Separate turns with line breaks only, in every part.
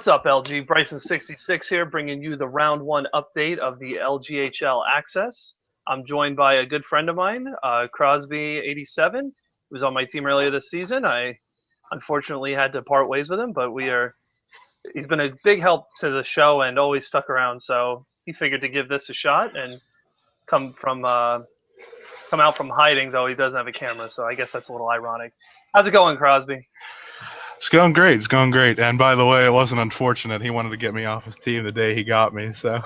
What's up, LG? Bryson66 here, bringing you the round one update of the LGHL Access. I'm joined by a good friend of mine, Crosby87, who was on my team earlier this season. I unfortunately had to part ways with him, but he's been a big help to the show and always stuck around. So he figured to give this a shot and come out from hiding, though he doesn't have a camera. So I guess that's a little ironic. How's it going, Crosby?
It's going great. It's going great. And by the way, it wasn't unfortunate. He wanted to get me off his team the day he got me. So,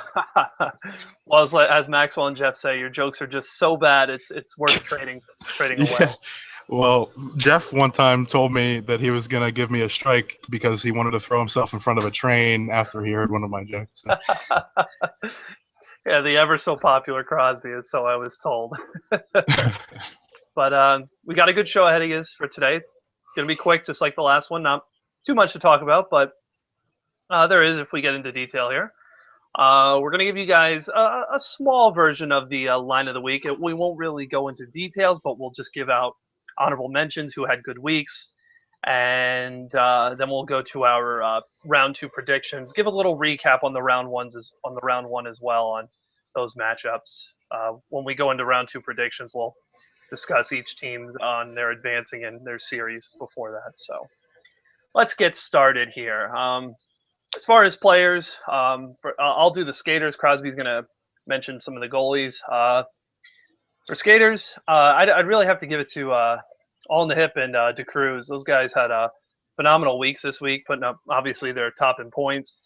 well, as Maxwell and Jeff say, your jokes are just so bad. It's worth trading away.
Yeah. Well, Jeff one time told me that he was gonna give me a strike because he wanted to throw himself in front of a train after he heard one of my jokes. So.
Yeah, the ever so popular Crosby, so I was told. But we got a good show ahead of us for today. Going to be quick, just like the last one. Not too much to talk about, but there is if we get into detail here. We're going to give you guys a small version of the line of the week. We won't really go into details, but we'll just give out honorable mentions who had good weeks. And then we'll go to our round two predictions. Give a little recap on the round one as well on those matchups. When we go into round two predictions, we'll discuss each team's on their advancing in their series before that. So let's get started here. As far as players, I'll do the skaters. Crosby's going to mention some of the goalies. For skaters, I'd really have to give it to All in the Hip and DeCruz. Those guys had phenomenal weeks this week, putting up, obviously, their top in points.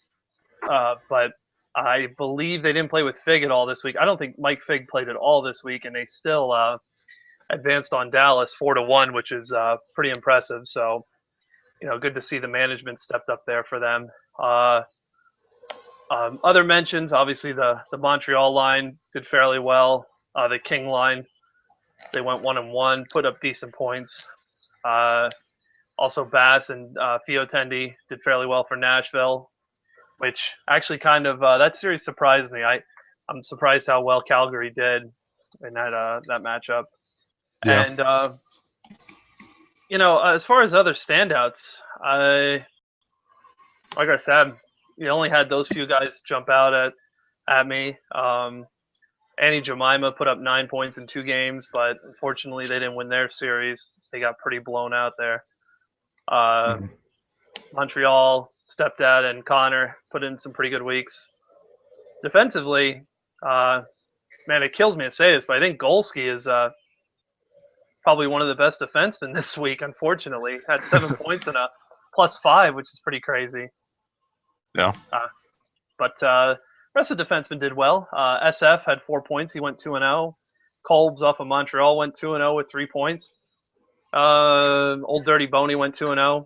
But I believe they didn't play with Fig at all this week. I don't think Mike Fig played at all this week, and they still advanced on Dallas 4-1, which is pretty impressive. So, good to see the management stepped up there for them. Other mentions, obviously the Montreal line did fairly well. The King line, they went 1-1, put up decent points. Also Bass and Fiotendi did fairly well for Nashville, which actually kind of that series surprised me. I'm surprised how well Calgary did in that matchup.
Yeah.
And, as far as other standouts, like I said, you only had those few guys jump out at me. Annie Jemima put up 9 points in 2 games, but unfortunately they didn't win their series. They got pretty blown out there. Montreal, Stepdad, and Connor put in some pretty good weeks. Defensively, man, it kills me to say this, but I think Golski is probably one of the best defensemen this week, unfortunately. Had 7 points and a +5, which is pretty crazy.
Yeah.
But rest of the defensemen did well. SF had 4 points. He went 2-0. Kolbs off of Montreal went 2-0 with 3 points. Old Dirty Boney went 2-0.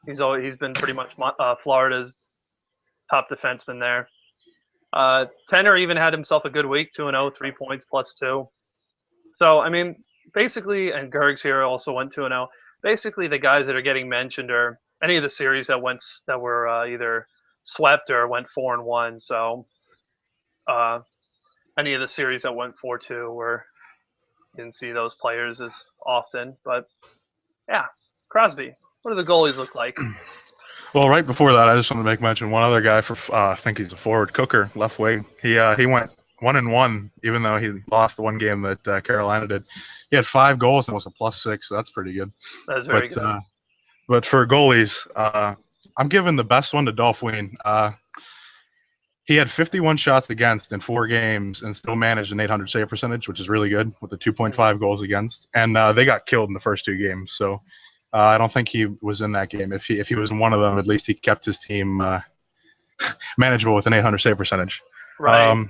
He's been pretty much Florida's top defenseman there. Tenner even had himself a good week, 2-0, 3 points +2. So, I mean, basically, and Gergs here also went 2-0. Basically, the guys that are getting mentioned are any of the series that were either swept or went 4-1. So, any of the series that went 4-2 were didn't see those players as often. But yeah, Crosby, what do the goalies look like?
Well, right before that, I just want to make mention one other guy for I think he's a forward, Cooker, left wing. He went 1-1, even though he lost the one game that Carolina did. He had 5 goals and was a +6, so that's pretty good.
That's very good.
But for goalies, I'm giving the best one to Dolph Wien. He had 51 shots against in 4 games and still managed an 800 save percentage, which is really good with the 2.5 goals against. And they got killed in the first 2 games, so I don't think he was in that game. If he was in one of them, at least he kept his team manageable with an 800 save percentage.
Right.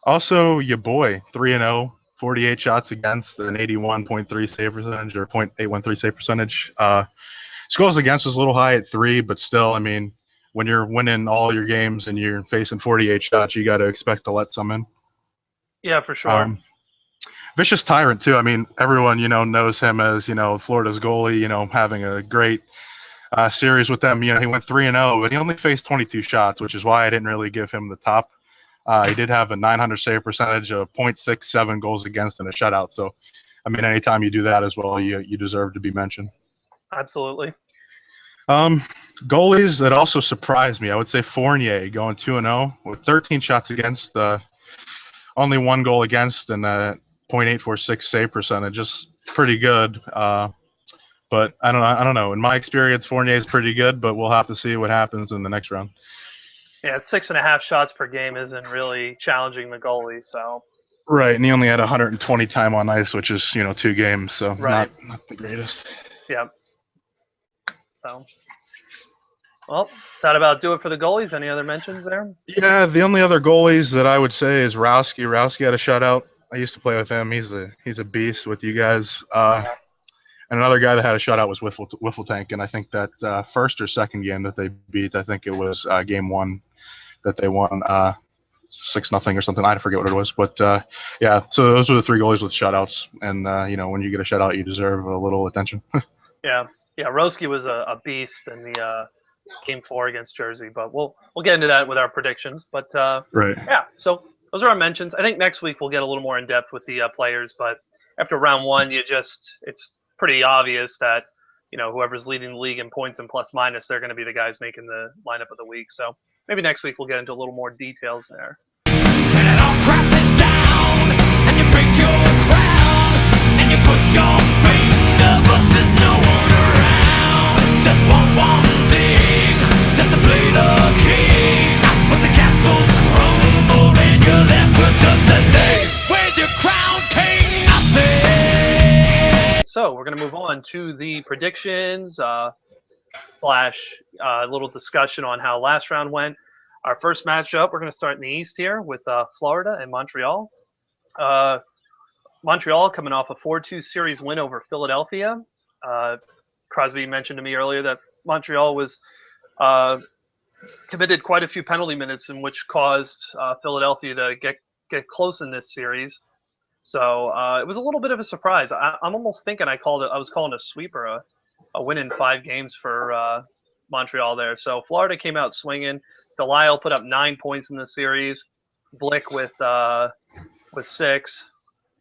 Also, your boy, 3-0, 48 shots against, an 81.3 save percentage or .813 save percentage. His goals against was a little high at 3, but still, I mean, when you're winning all your games and you're facing 48 shots, you got to expect to let some in.
Yeah, for sure.
Vicious Tyrant, too. I mean, everyone, knows him as, Florida's goalie, having a great series with them. He went 3-0, but he only faced 22 shots, which is why I didn't really give him the top. He did have a 900 save percentage, of .67 goals against, and a shutout. So, I mean, anytime you do that as well, you deserve to be mentioned.
Absolutely.
Um, Goalies that also surprised me. I would say Fournier going 2-0 with 13 shots against, only one goal against, and a .846 save percentage. Just pretty good. But I don't know. In my experience, Fournier is pretty good, but we'll have to see what happens in the next round.
Yeah, 6.5 shots per game isn't really challenging the goalie. So
Right, and he only had 120 time on ice, which is 2 games, so
right.
not the greatest.
Yeah. So, well, that about do it for the goalies. Any other mentions there?
Yeah, the only other goalies that I would say is Rowski. Rowski had a shutout. I used to play with him. He's a beast with you guys. And another guy that had a shutout was Wiffle Tank, and I think that first or second game that they beat, I think it was game 1 that they won 6-0 or something. I forget what it was, but yeah. So those were the 3 goalies with shutouts, and when you get a shutout, you deserve a little attention.
Yeah. Roski was a beast in the game 4 against Jersey, but we'll get into that with our predictions. But
Right.
yeah, so those are our mentions. I think next week we'll get a little more in depth with the players, but after round 1, it's pretty obvious that whoever's leading the league in points and plus minus, they're going to be the guys making the lineup of the week. So maybe next week we'll get into a little more details there.
And it all crashes down, and you break your crown, and you put your feet up, but there's no one around. Just one thing, just to play the king. When the castles crumble and you're left with just a name, where's your crown, king? Nothing.
So we're going to move on to the predictions slash little discussion on how last round went. Our first matchup, we're going to start in the East here with Florida and Montreal. Montreal coming off a 4-2 series win over Philadelphia. Crosby mentioned to me earlier that Montreal was committed quite a few penalty minutes, in which caused Philadelphia to get close in this series. So it was a little bit of a surprise. I'm almost thinking I was calling a sweeper, a win in 5 games for Montreal there. So Florida came out swinging. Delisle put up 9 points in the series. Blick with 6.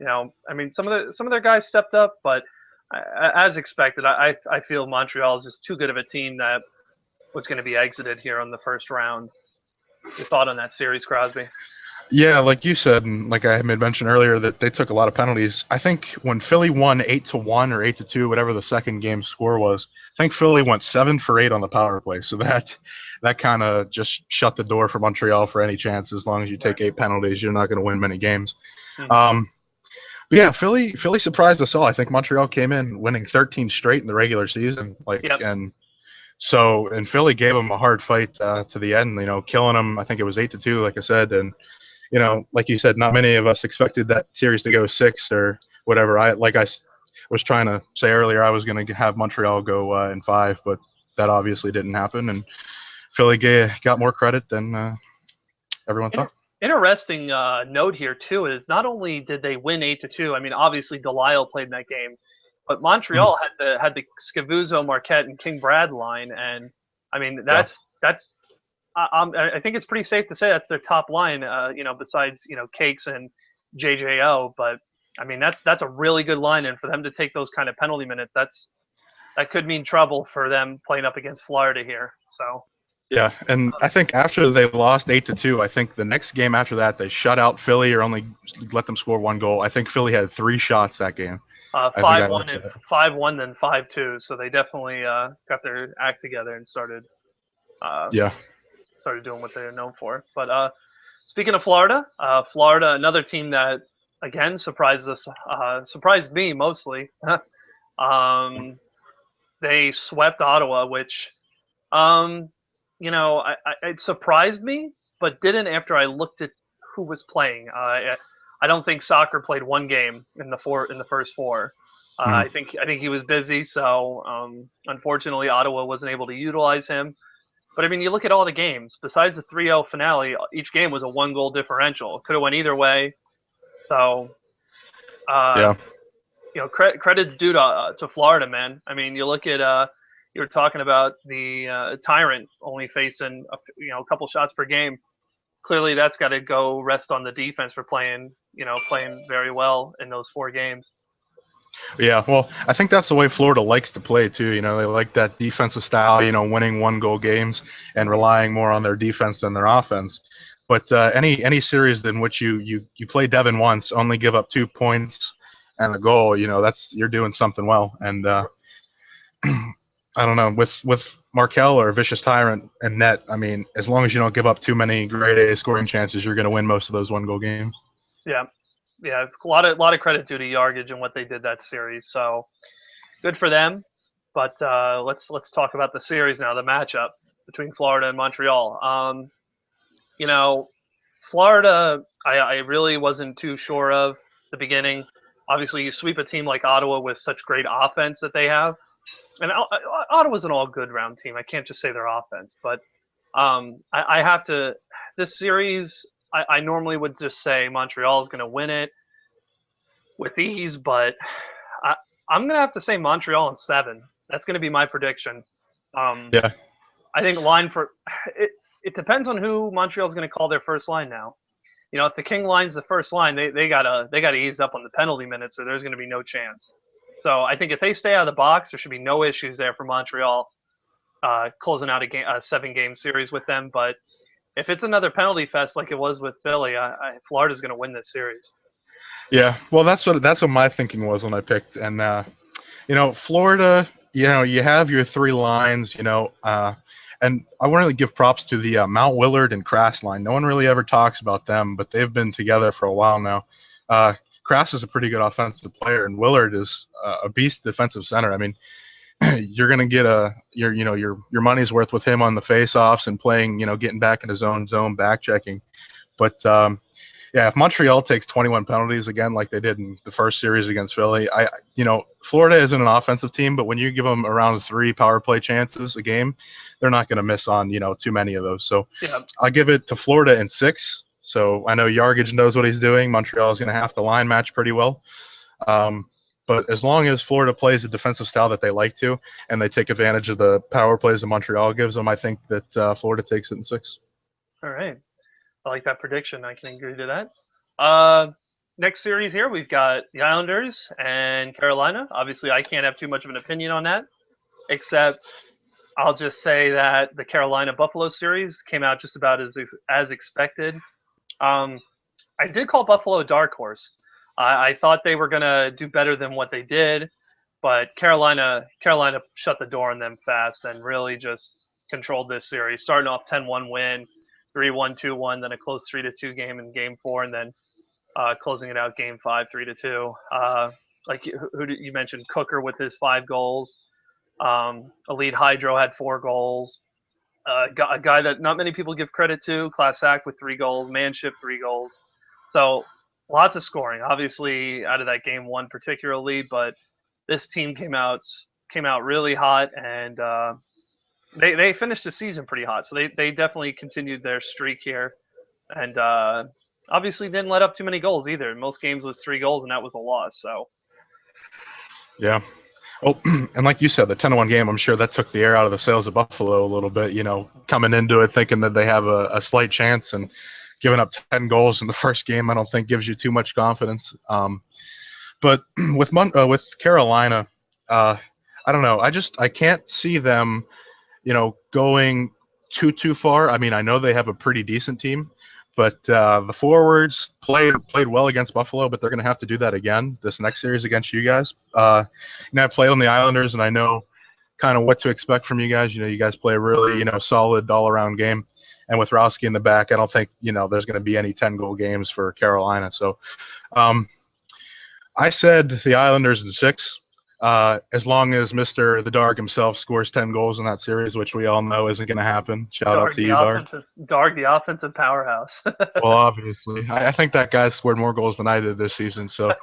Some of their guys stepped up, but as expected, I feel Montreal is just too good of a team that was going to be exited here on the first round. Your thought on that series, Crosby?
Yeah, like you said, and like I had mentioned earlier, that they took a lot of penalties. I think when Philly won 8-1 or 8-2, whatever the second game score was, I think Philly went 7 for 8 on the power play. So that kind of just shut the door for Montreal for any chance. As long as you take 8 penalties, you're not going to win many games.
Mm-hmm.
But yeah, Philly surprised us all. I think Montreal came in winning 13 straight in the regular season, and Philly gave them a hard fight to the end. Killing them. I think it was 8-2, like I said, and like you said, not many of us expected that series to go 6 or whatever. I was trying to say earlier, I was going to have Montreal go in 5, but that obviously didn't happen, and Philly got more credit than everyone thought.
Interesting note here too is not only did they win 8-2. I mean, obviously Delisle played in that game, but Montreal had the Scavuzzo, Marquette, and King Brad line, and I mean that's. I think it's pretty safe to say that's their top line, besides Cakes and JJO. But I mean that's a really good line, and for them to take those kind of penalty minutes, that could mean trouble for them playing up against Florida here. So
yeah, and I think after they lost 8-2, I think the next game after that they shut out Philly or only let them score 1 goal. I think Philly had 3 shots that game.
5-1 and 5-1, then 5-2. So they definitely got their act together and started. Started doing what they're known for. But speaking of Florida, another team that again surprised me mostly. They swept Ottawa, which it surprised me, but didn't after I looked at who was playing. I don't think Soccer played 1 game in the first 4. I think he was busy, so unfortunately Ottawa wasn't able to utilize him. But I mean, you look at all the games. Besides the 3-0 finale, each game was a 1-goal differential. Could have went either way. So, credit's due to Florida, man. I mean, you look at you were talking about the Tyrant only facing a couple shots per game. Clearly, that's got to go rest on the defense for playing very well in those 4 games.
Yeah, well, I think that's the way Florida likes to play too. You know, they like that defensive style. You know, winning 1-goal games and relying more on their defense than their offense. But any series in which you play Devin once, only give up 2 points and a goal, you know, you're doing something well. And I don't know, with Markel or Vicious Tyrant and Net, I mean, as long as you don't give up too many grade A scoring chances, you're going to win most of those 1-goal games.
Yeah, yeah, a lot of credit due to Yargage and what they did that series. So good for them. But let's talk about the series now, the matchup between Florida and Montreal. You know, Florida, I really wasn't too sure of the beginning. Obviously, you sweep a team like Ottawa with such great offense that they have, and Ottawa's an all-good round team. I can't just say their offense, but I have to. This series, I normally would just say Montreal is going to win it with ease, but I'm going to have to say Montreal in 7. That's going to be my prediction.
Yeah.
I think line for it depends on who Montreal's going to call their first line now. You know, if the King line's the first line, they gotta ease up on the penalty minutes, or there's going to be no chance. So I think if they stay out of the box, there should be no issues there for Montreal closing out a 7-game series with them. But if it's another penalty fest like it was with Philly, Florida's going to win this series.
Yeah, well, that's what my thinking was when I picked. And you know, Florida, you know, you have your 3 lines, you know, and I want to give props to the Mount Willard and Crass line. No one really ever talks about them, but they've been together for a while now. Crass is a pretty good offensive player, and Willard is a beast defensive center. I mean, you're going to get your money's worth with him on the face-offs and playing, you know, getting back in his own zone, back checking. But yeah, if Montreal takes 21 penalties again, like they did in the first series against Philly, Florida isn't an offensive team, but when you give them around 3 power play chances a game, they're not going to miss on, you know, too many of those. So yeah. I'll give it to Florida in 6. So I know Yargage knows what he's doing. Montreal is going to have to line match pretty well. But as long as Florida plays a defensive style that they like to, and they take advantage of the power plays that Montreal gives them, I think that Florida takes it in 6.
All right. I like that prediction. I can agree to that. Next series here, we've got the Islanders and Carolina. Obviously, I can't have too much of an opinion on that, except I'll just say that the Carolina-Buffalo series came out just about as expected. I did call Buffalo a dark horse. I thought they were going to do better than what they did, but Carolina shut the door on them fast and really just controlled this series, starting off 10-1 win, 3-1, 2-1, then a close 3-2 game in Game 4, and then closing it out Game 5, 3-2. Like you mentioned, Cooker with his 5 goals. Elite Hydro had 4 goals. A guy that not many people give credit to, Klasak with 3 goals. Manship 3 goals. So lots of scoring, obviously out of that Game 1 particularly, but this team came out really hot, and they finished the season pretty hot. So they definitely continued their streak here, and obviously didn't let up too many goals either. Most games was 3 goals, and that was a loss. So
yeah. Oh, and like you said, the 10-1 game, I'm sure that took the air out of the sails of Buffalo a little bit, you know, coming into it thinking that they have a slight chance, and giving up 10 goals in the first game I don't think gives you too much confidence. But with Carolina, I don't know. I can't see them, you know, going too far. I mean, I know they have a pretty decent team, but the forwards played well against Buffalo, but they're going to have to do that again this next series against you guys. I played on the Islanders, and I know kind of what to expect from you guys. You know, you guys play a really, you know, solid all-around game. And with Rowski in the back, I don't think, you know, there's going to be any 10-goal games for Carolina. So I said the Islanders in 6. As long as Mr. The Darg himself scores 10 goals in that series, which we all know isn't going to happen. Shout out to you, Darg.
Darg, the offensive powerhouse.
Well, obviously. I think that guy scored more goals than I did this season. So,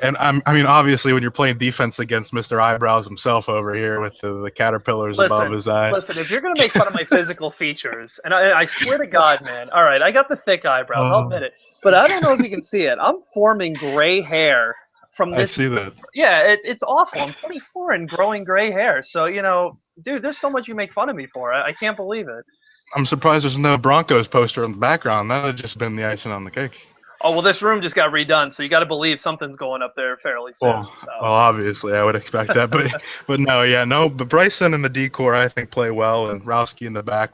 and I mean, obviously, when you're playing defense against Mr. Eyebrows himself over here with the caterpillars above his eyes.
Listen, if you're going to make fun of my physical features, and I swear to God, man, all right, I got the thick eyebrows, I'll admit it. But I don't know if you can see it. I'm forming gray hair from this.
I see that.
Yeah, it's awful. I'm 24 and growing gray hair. So, you know, dude, there's so much you make fun of me for. I can't believe it.
I'm surprised there's no Broncos poster in the background. That would have just been the icing on the cake.
Oh, well, this room just got redone, so you got to believe something's going up there fairly soon.
Well, obviously, I would expect that, but no, yeah, no. But Bryson and the decor, I think, play well, and Rowski in the back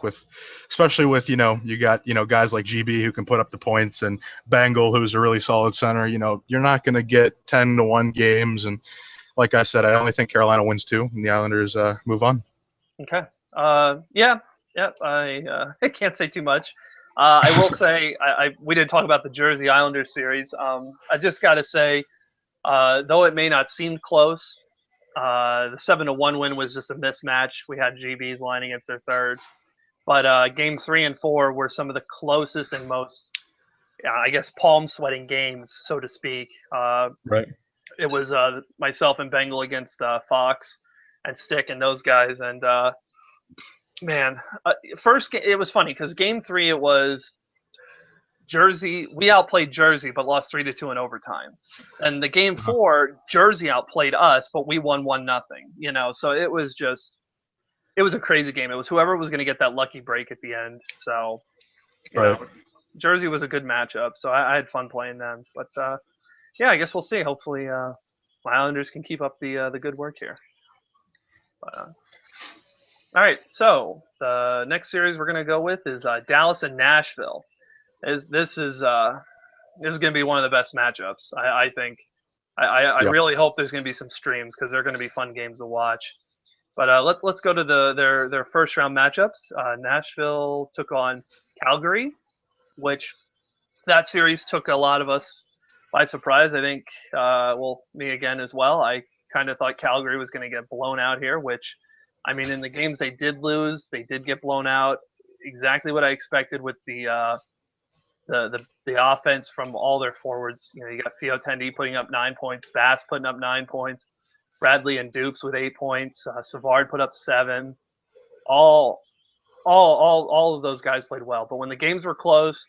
especially with you got guys like GB who can put up the points, and Bengal who's a really solid center. You're not going to get 10-1 games, and like I said, I only think Carolina wins 2, and the Islanders move on.
Okay. Yeah. I can't say too much. I will say we didn't talk about the Jersey Islanders series. I just got to say, though it may not seem close, the 7-1 win was just a mismatch. We had GBs line against their third, but games 3 and 4 were some of the closest and most, I guess, palm sweating games, so to speak.
Right.
It was myself and Bengal against Fox and Stick and those guys, and man, it was funny because game 3 it was Jersey. We outplayed Jersey, but lost 3-2 in overtime. And the game 4, Jersey outplayed us, but we won 1-0. So it was a crazy game. It was whoever was going to get that lucky break at the end. So, Jersey was a good matchup. So I had fun playing them. But yeah, I guess we'll see. Hopefully, my Islanders can keep up the good work here. All right, so the next series we're going to go with is Dallas and Nashville. This is going to be one of the best matchups, I think. I really hope there's going to be some streams because they're going to be fun games to watch. But let's go to their first round matchups. Nashville took on Calgary, which that series took a lot of us by surprise. I think, me again as well. I kind of thought Calgary was going to get blown out here, which, I mean, in the games they did lose, they did get blown out. Exactly what I expected with the offense from all their forwards. You got Fio Tendi putting up 9 points, Bass putting up 9 points, Bradley and Dupes with 8 points, Savard put up 7. All of those guys played well. But when the games were close,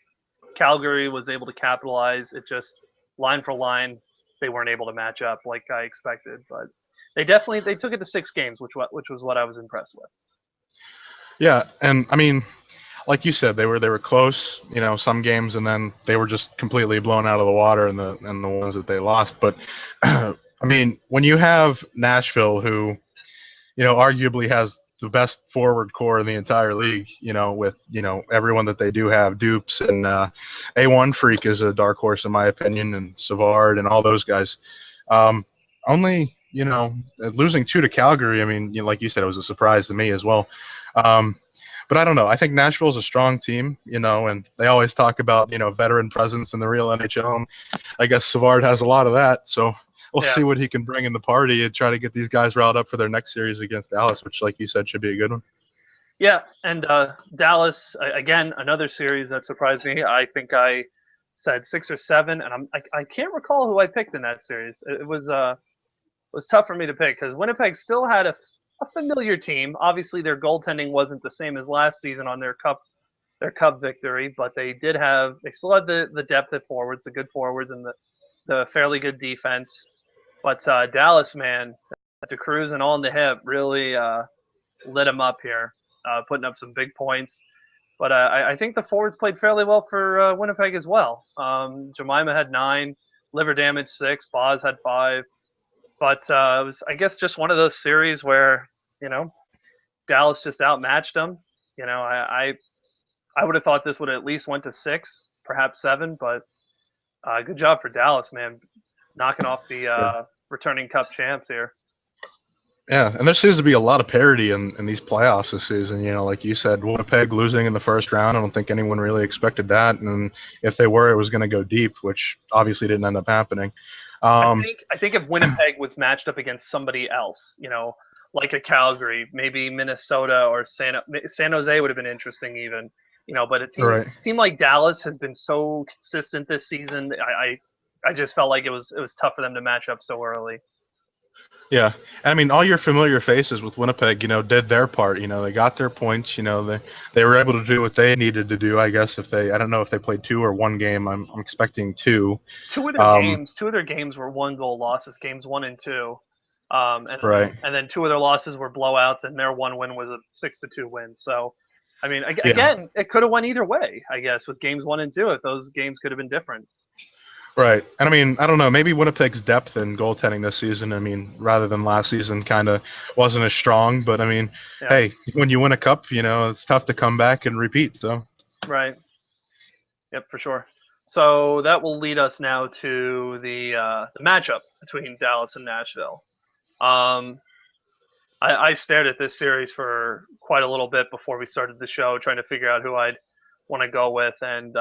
Calgary was able to capitalize. It just line for line, they weren't able to match up like I expected, but they took it to 6 games, which was what I was impressed with.
Yeah, and I mean, like you said, they were close, some games, and then they were just completely blown out of the water in the ones that they lost. But I mean, when you have Nashville, who arguably has the best forward core in the entire league, with everyone that they do have, Dupes and A1 Freak is a dark horse in my opinion, and Savard and all those guys. Only losing 2 to Calgary, I mean, like you said, it was a surprise to me as well. But I don't know. I think Nashville is a strong team, and they always talk about, veteran presence in the real NHL. And I guess Savard has a lot of that. So we'll see what he can bring in the party and try to get these guys riled up for their next series against Dallas, which, like you said, should be a good one.
Yeah, and Dallas, again, another series that surprised me. I think I said 6 or 7, and I can't recall who I picked in that series. It was tough for me to pick because Winnipeg still had a familiar team. Obviously, their goaltending wasn't the same as last season on their cup victory, but they still had the depth at forwards, the good forwards, and the fairly good defense. But Dallas, man, DeCruz and all in the hip really lit them up here, putting up some big points. But I think the forwards played fairly well for Winnipeg as well. Jemima had 9, liver damage 6, Boz had 5. But it was, I guess, just one of those series where, Dallas just outmatched them. I would have thought this would have at least went to 6, perhaps 7, but good job for Dallas, man, knocking off the returning Cup champs here.
Yeah, and there seems to be a lot of parity in these playoffs this season. Like you said, Winnipeg losing in the first round. I don't think anyone really expected that. And if they were, it was going to go deep, which obviously didn't end up happening.
I think if Winnipeg was matched up against somebody else, like a Calgary, maybe Minnesota or San Jose would have been interesting even, but it seemed like Dallas has been so consistent this season. I just felt like it was tough for them to match up so early.
Yeah, I mean, all your familiar faces with Winnipeg, did their part. They got their points. They were able to do what they needed to do. I guess I don't know if they played 2 or 1 game. I'm expecting 2.
2 of their games were 1-goal losses, games 1 and 2. And then 2 of their losses were blowouts, and their 1 win was a 6-2 win. So, I mean, again, it could have went either way. I guess with games 1 and 2, if those games could have been different.
Right. And I mean, I don't know, maybe Winnipeg's depth in goaltending this season, I mean, rather than last season, kind of wasn't as strong. But I mean,
Yeah.
hey, when you win a cup, it's tough to come back and repeat. So,
Right. Yep, for sure. So that will lead us now to the matchup between Dallas and Nashville. Um, I stared at this series for quite a little bit before we started the show, trying to figure out who I'd want to go with, and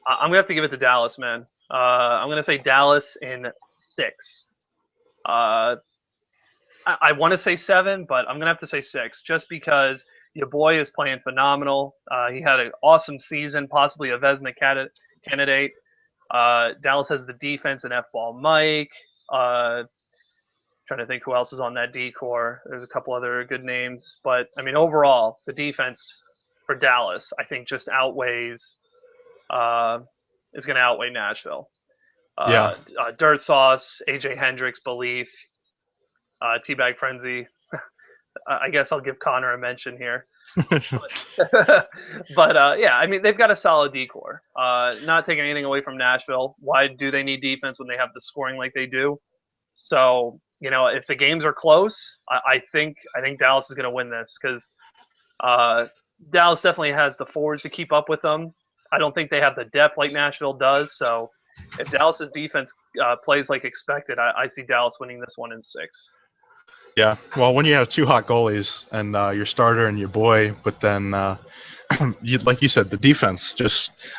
I'm gonna have to give it to Dallas, man. I'm gonna say Dallas in 6. Uh, I want to say 7, but I'm gonna have to say 6, just because your boy is playing phenomenal. He had an awesome season, possibly a Vezina candidate. Dallas has the defense and F-ball Mike. Trying to think who else is on that D core. There's a couple other good names, but I mean overall, the defense for Dallas, I think, just outweighs. Is going to outweigh Nashville.
yeah.
Dirt Sauce, AJ Hendricks, Belief, Teabag Frenzy. I guess I'll give Connor a mention here. But yeah, I mean, they've got a solid D-core. Not taking anything away from Nashville. Why do they need defense when they have the scoring like they do? So, if the games are close, I think Dallas is going to win this, because Dallas definitely has the forwards to keep up with them. I don't think they have the depth like Nashville does. So if Dallas's defense plays like expected, I see Dallas winning this one in 6.
Yeah. Well, when you have 2 hot goalies and your starter and your boy, but then, like you said, the defense,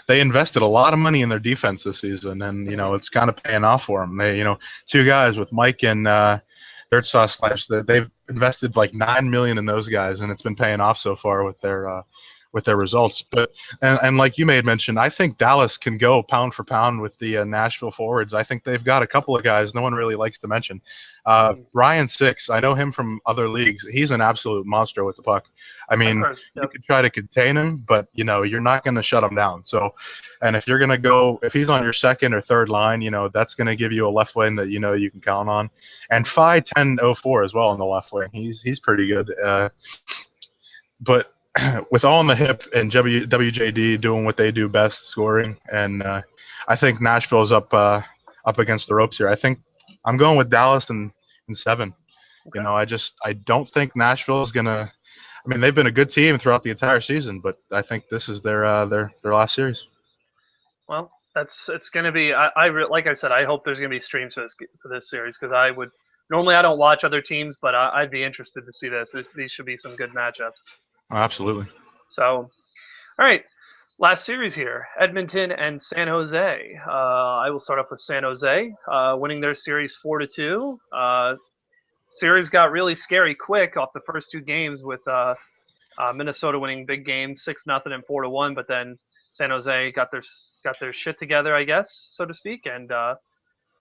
they invested a lot of money in their defense this season, and, it's kind of paying off for them. They, 2 guys with Mike and Dirt Sauce they've invested like $9 million in those guys, and it's been paying off so far with their results. But and like you made mention, I think Dallas can go pound for pound with the Nashville forwards. I think they've got a couple of guys no one really likes to mention. Ryan Six, I know him from other leagues. He's an absolute monster with the puck. I mean, you could try to contain him, but you're not going to shut him down. So, and if he's on your second or third line, that's going to give you a left wing that you can count on. And 5'10" as well on the left wing. He's pretty good. But with all in the hip and WJD doing what they do best, scoring, and I think Nashville's up against the ropes here. I think I'm going with Dallas in 7. Okay. I don't think Nashville is gonna. I mean, they've been a good team throughout the entire season, but I think this is their last series.
Well, it's going to be. Like I said, I hope there's going to be streams for this series, because I don't watch other teams, but I'd be interested to see this. These should be some good matchups.
Oh, absolutely.
So, all right, last series here, Edmonton and San Jose. I will start off with San Jose, winning their series 4-2. Series got really scary quick off the first 2 games, with Minnesota winning big games 6-0 and 4-1, but then San Jose got their shit together, I guess, so to speak, and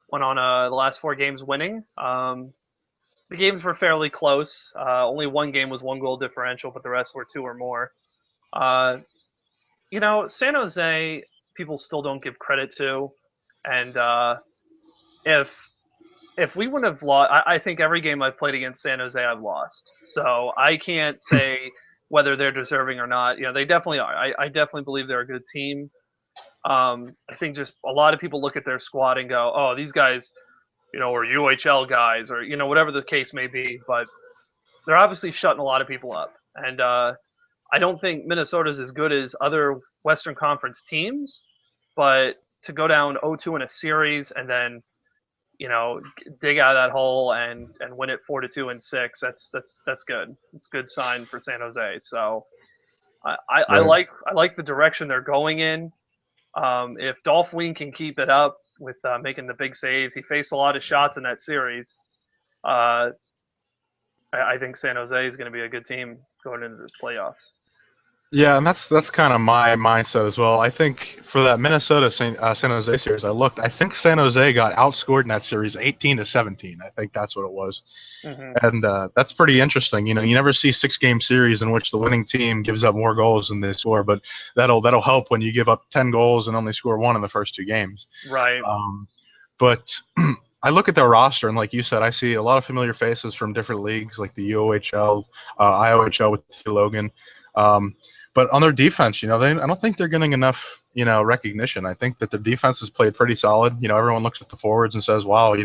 went on the last 4 games winning. The games were fairly close. Only 1 game was 1 goal differential, but the rest were 2 or more. San Jose, people still don't give credit to, and if we wouldn't have lost, I think every game I've played against San Jose, I've lost. So I can't say whether they're deserving or not. They definitely are. I definitely believe they're a good team. I think just a lot of people look at their squad and go, "Oh, these guys, or UHL guys, or whatever the case may be." But they're obviously shutting a lot of people up, and I don't think Minnesota's as good as other Western Conference teams. But to go down 0-2 in a series and then dig out of that hole and win it 4-2 in 6, that's good. It's a good sign for San Jose. So I like the direction they're going in. If Dolph Wien can keep it up with making the big saves, he faced a lot of shots in that series. I think San Jose is going to be a good team going into this playoffs.
Yeah, and that's kind of my mindset as well. I think for that Minnesota San Jose series, I think San Jose got outscored in that series 18-17. I think that's what it was, and that's pretty interesting. You never see 6-game series in which the winning team gives up more goals than they score, but that'll help when you give up 10 goals and only score 1 in the first 2 games.
Right.
But I look at their roster, and like you said, I see a lot of familiar faces from different leagues, like the UOHL, IOHL with Logan. But on their defense, I don't think they're getting enough recognition. I think that the defense has played pretty solid. Everyone looks at the forwards and says, wow,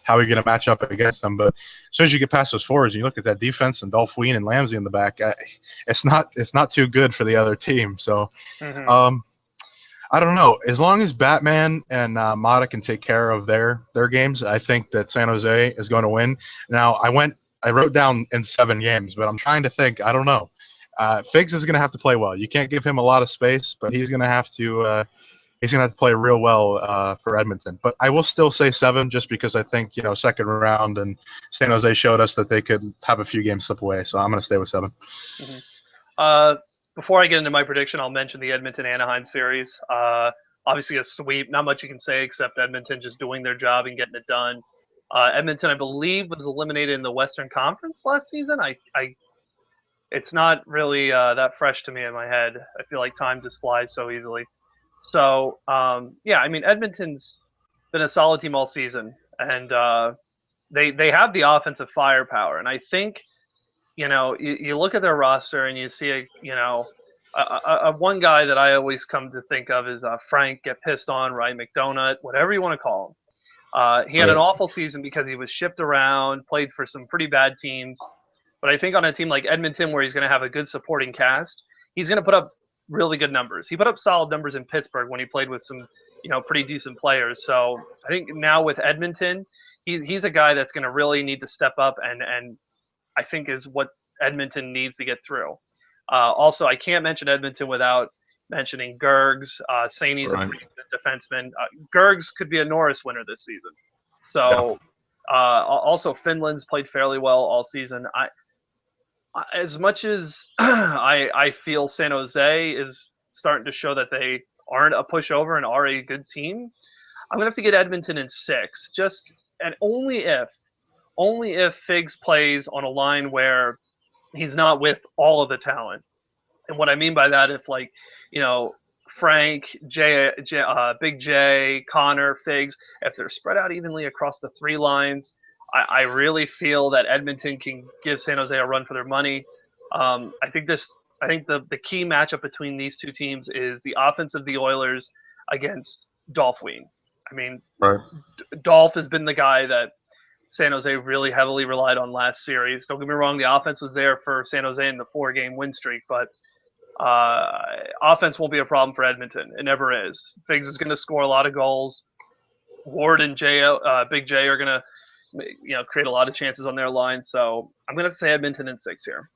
how are we going to match up against them? But as soon as you get past those forwards and you look at that defense and Dolphine and Lamsey in the back, it's not too good for the other team. So I don't know. As long as Batman and Mata can take care of their games, I think that San Jose is going to win. Now, I wrote down in 7 games, but I'm trying to think. I don't know. Figs is going to have to play well. You can't give him a lot of space, but he's going to have to play real well for Edmonton. But I will still say 7, just because I think second round and San Jose showed us that they could have a few games slip away. So I'm going to stay with 7.
Before I get into my prediction, I'll mention the Edmonton-Anaheim series. Obviously a sweep. Not much you can say except Edmonton just doing their job and getting it done. Edmonton, I believe, was eliminated in the Western Conference last season. It's not really that fresh to me in my head. I feel like time just flies so easily. So, Edmonton's been a solid team all season, and they have the offensive firepower. And I think, you look at their roster and you see one guy that I always come to think of is Frank, get pissed on, Ryan McDonough, whatever you want to call him. He had an awful season because he was shipped around, played for some pretty bad teams. But I think on a team like Edmonton, where he's going to have a good supporting cast, he's going to put up really good numbers. He put up solid numbers in Pittsburgh when he played with some, pretty decent players. So I think now with Edmonton, he's a guy that's going to really need to step up, and I think is what Edmonton needs to get through. Also, I can't mention Edmonton without mentioning Gergs. Sainey's a pretty good defenseman. Gergs could be a Norris winner this season. So also Finland's played fairly well all season. As much as I feel San Jose is starting to show that they aren't a pushover and are a good team, I'm gonna have to get Edmonton in 6. And only if Figs plays on a line where he's not with all of the talent. And what I mean by that, if Frank, Big J, Connor, Figs, if they're spread out evenly across the 3 lines, I really feel that Edmonton can give San Jose a run for their money. I think the key matchup between these two teams is the offense of the Oilers against Dolphine. I mean, Dolph has been the guy that San Jose really heavily relied on last series. Don't get me wrong, the offense was there for San Jose in the 4-game win streak, but offense won't be a problem for Edmonton. It never is. Figs is going to score a lot of goals. Ward and Big J are going to create a lot of chances on their line. So I'm going to say Edmonton in 6 here.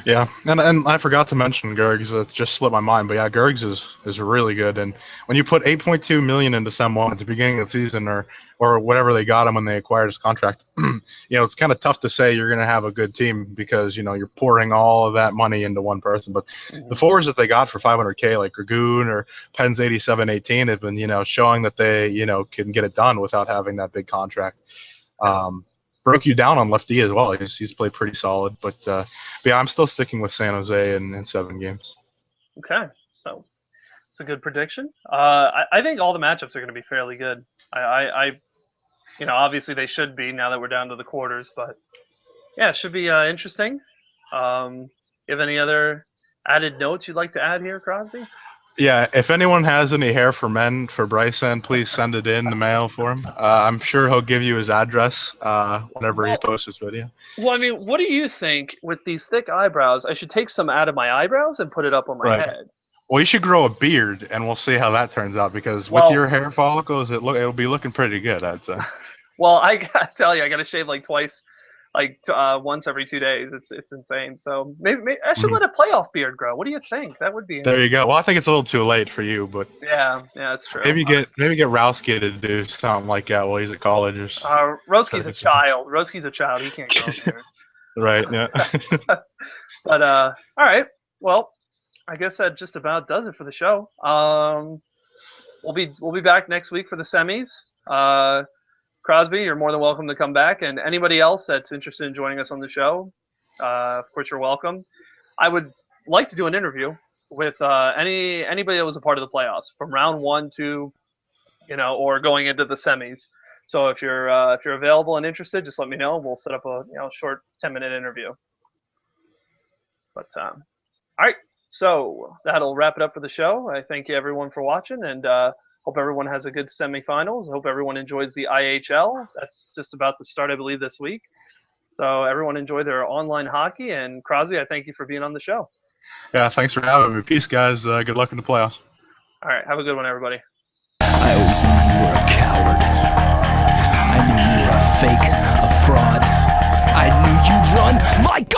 Yeah, and I forgot to mention Gergs. It just slipped my mind, but yeah, Gergs is really good. And when you put $8.2 million into someone at the beginning of the season, or whatever they got him when they acquired his contract, it's kind of tough to say you're going to have a good team because you're pouring all of that money into one person. But the forwards that they got for $500K, like Dragoon or Penn's 87-18, have been showing that they can get it done without having that big contract. Broke you down on lefty as well. He's played pretty solid, but yeah, I'm still sticking with San Jose in 7 games.
Okay, so it's a good prediction. I think all the matchups are going to be fairly good. Obviously they should be now that we're down to the quarters, but yeah, it should be interesting. You have any other added notes you'd like to add here, Crosby?
Yeah, if anyone has any hair for men for Bryson, please send it in the mail for him. I'm sure he'll give you his address whenever he posts his video.
Well, I mean, what do you think with these thick eyebrows? I should take some out of my eyebrows and put it up on my head.
Well, you should grow a beard, and we'll see how that turns out. Because with your hair follicles, it'll be looking pretty good, I'd say.
Well, I gotta tell you, I gotta shave like twice. Once every 2 days. It's insane. So maybe I should let a playoff beard grow. What do you think? That would be
there. You go. Well, I think it's a little too late for you, but
yeah, that's true.
Maybe get Rowski to do something like that while he's at college. Or
Rowski's a child. Rowski's a child. He can't go there.
Right. Yeah.
But all right. Well, I guess that just about does it for the show. We'll be back next week for the semis. Crosby, you're more than welcome to come back, and anybody else that's interested in joining us on the show, of course, you're welcome. I would like to do an interview with anybody that was a part of the playoffs from round 1 to, or going into the semis. So if you're available and interested, just let me know. We'll set up a short 10-minute interview. But all right, So that'll wrap it up for the show. I thank everyone for watching, and hope everyone has a good semifinals. Hope everyone enjoys the IHL. That's just about to start, I believe, this week. So everyone enjoy their online hockey. And Crosby, I thank you for being on the show.
Yeah, thanks for having me. Peace, guys. Good luck in the playoffs.
All right, have a good one, everybody.
I always knew you were a coward. I knew you were a fake, a fraud. I knew you'd run like